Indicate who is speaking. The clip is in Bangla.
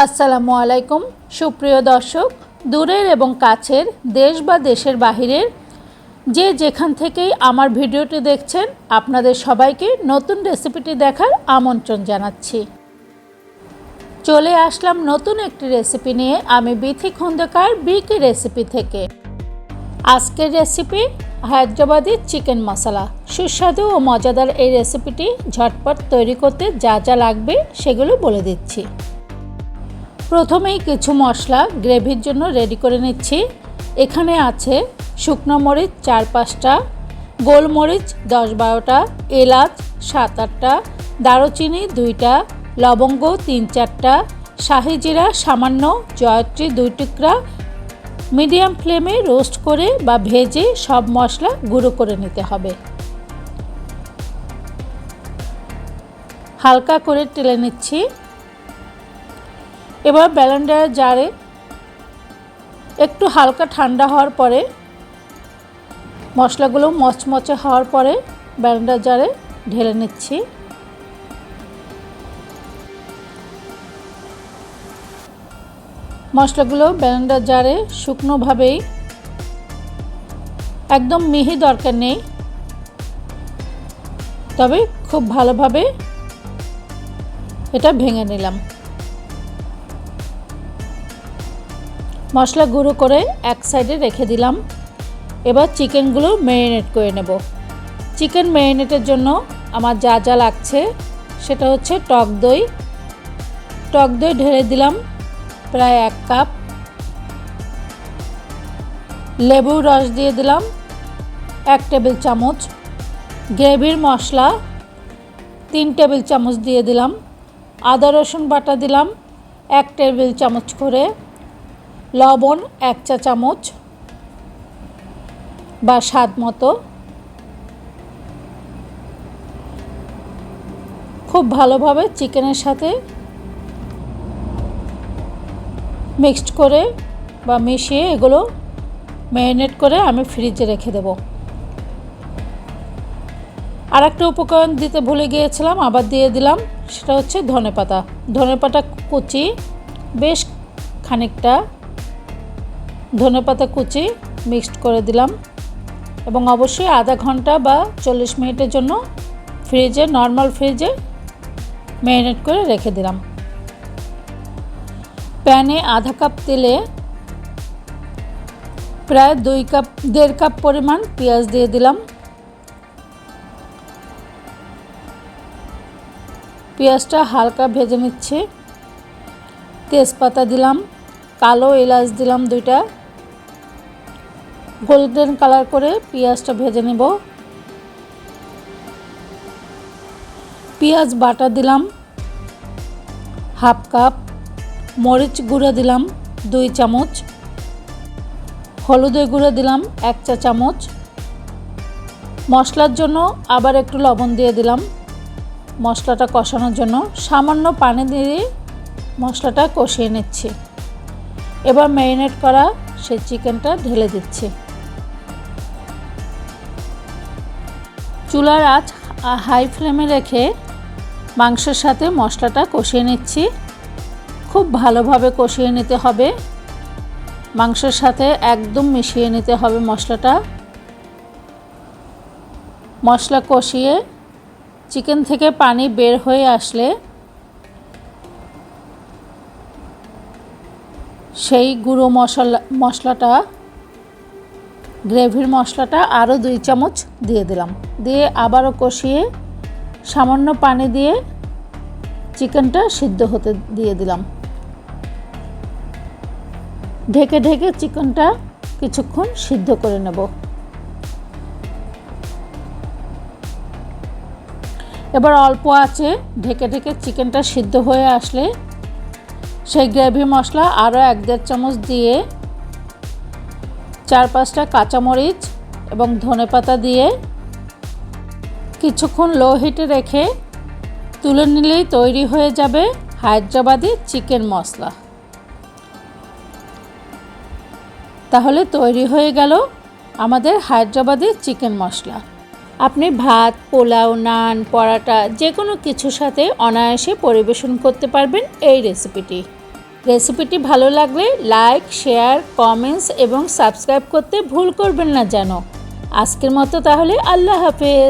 Speaker 1: আসসালামু আলাইকুম সুপ্রিয় দর্শক, দূরের এবং কাছের, দেশ বা দেশের বাহিরের যে যেখান থেকেই আমার ভিডিওটি দেখছেন, আপনাদের সবাইকে নতুন রেসিপিটি দেখার আমন্ত্রণ জানাচ্ছি। চলে আসলাম নতুন একটি রেসিপি নিয়ে। আমি বিথি খন্দকার বিকি রেসিপি থেকে। আজকের রেসিপি হায়দ্রাবাদি চিকেন মশলা। সুস্বাদু ও মজাদার এই রেসিপিটি ঝটপট তৈরি করতে যা যা লাগবে সেগুলো বলে দিচ্ছি। প্রথমেই কিছু মশলা গ্রেভির জন্য রেডি করে নিচ্ছি। এখানে আছে শুকনো মরিচ 4-5টা, গোলমরিচ 10-12টা, এলাচ 7-8টা, দারুচিনি 2টা, লবঙ্গ 3-4টা, শাহি জিরা সামান্য, জয়ত্রী 2 টুকরা। মিডিয়াম ফ্লেমে রোস্ট করে বা ভেজে সব মশলা গুঁড়ো করে নিতে হবে। হালকা করে টেলে নিচ্ছি। এবার ব্লেন্ডার জারে একটু হালকা ঠান্ডা হওয়ার পরে, মশলাগুলো মচমচে হওয়ার পরে ব্লেন্ডার জারে ঢেলে নিচ্ছি। মশলাগুলো ব্লেন্ডার জারে শুকনোভাবেই, একদম মিহি দরকার নেই, তবে খুব ভালোভাবে এটা ভেঙে নিলাম। মশলা গুঁড়ো করে এক সাইডে রেখে দিলাম। এবার চিকেনগুলো ম্যারিনেট করে নেব। চিকেন ম্যারিনেটের জন্য আমার যা যা লাগছে সেটা হচ্ছে টক দই। টক দই ঢেলে দিলাম প্রায় 1 কাপ। লেবুর রস দিয়ে দিলাম 1 টেবিল চামচ। গ্রেভির মশলা 3 টেবিল চামচ দিয়ে দিলাম। আদা রসুন বাটা দিলাম 1 টেবিল চামচ করে। লবণ 1 চা চামচ বা স্বাদ মতো। খুব ভালোভাবে চিকেনের সাথে মিক্সড করে বা মিশিয়ে এগুলো ম্যারিনেট করে আমি ফ্রিজে রেখে দেব। আর একটা উপকরণ দিতে ভুলে গিয়েছিলাম, আবার দিয়ে দিলাম, সেটা হচ্ছে ধনেপাতা। ধনেপাতা কুচি বেশ খানিকটা ধনেপাতা কুচি মিক্সড করে দিলাম এবং অবশ্যই আধা ঘন্টা বা 40 মিনিটের জন্য ফ্রিজে, নর্মাল ফ্রিজে ম্যারিনেট করে রেখে দিলাম। প্যানে আধা কাপ তেলে প্রায় 1.5 কাপ পরিমাণ পেঁয়াজ দিয়ে দিলাম। পেঁয়াজটা হালকা ভেজে নিচ্ছি। তেজপাতা দিলাম, কালো এলাচ দিলাম 2টা। গোল্ডেন কালার করে পেঁয়াজটা ভেজে নেব। পেঁয়াজ বাটা দিলাম 1/2 কাপ। মরিচ গুঁড়ো দিলাম 2 চামচ। হলুদের গুঁড়ো দিলাম 1 চা চামচ। মশলার জন্য আবার একটু লবণ দিয়ে দিলাম। মশলাটা কষানোর জন্য সামান্য পানি দিয়ে মশলাটা কষিয়ে নিচ্ছি। এবার ম্যারিনেট করা সেই চিকেনটা ঢেলে দিচ্ছি। চুলার আঁচ হাই ফ্লেমে রেখে মাংসের সাথে মশলাটা কষিয়ে নিচ্ছি। খুব ভালোভাবে কষিয়ে নিতে হবে। মাংসের সাথে একদম মিশিয়ে নিতে হবে মশলাটা। মশলা কষিয়ে চিকেন থেকে পানি বের হয়ে আসলে সেই গুঁড়ো মশলাটা, গ্রেভির মশলাটা আরও 2 চামচ দিয়ে দিলাম। দিয়ে আবারও কষিয়ে সামান্য পানি দিয়ে চিকেনটা সিদ্ধ হতে দিয়ে দিলাম। ঢেকে ঢেকে চিকেনটা কিছুক্ষণ সিদ্ধ করে নেব। এবার অল্প আঁচে ঢেকে ঢেকে চিকেনটা সিদ্ধ হয়ে আসলে সেই গ্রেভি মশলা আরও 1-1.5 চামচ দিয়ে 4-5টা কাঁচামরিচ এবং ধনেপাতা দিয়ে কিছুক্ষণ লো হিটে রেখে তুলে নিলেই তৈরি হয়ে যাবে হায়দ্রাবাদি চিকেন মশলা। তাহলে তৈরি হয়ে গেল আমাদের হায়দ্রাবাদি চিকেন মশলা। আপনি ভাত, পোলাও, নান, পরাটা যে কোনো কিছুর সাথে অনায়াসে পরিবেশন করতে পারবেন এই রেসিপিটি। রেসিপিটি ভালো লাগলে লাইক, শেয়ার, কমেন্টস এবং সাবস্ক্রাইব করতে ভুল করবেন না যেন। আজকের মতো তাহলে আল্লাহ হাফেজ।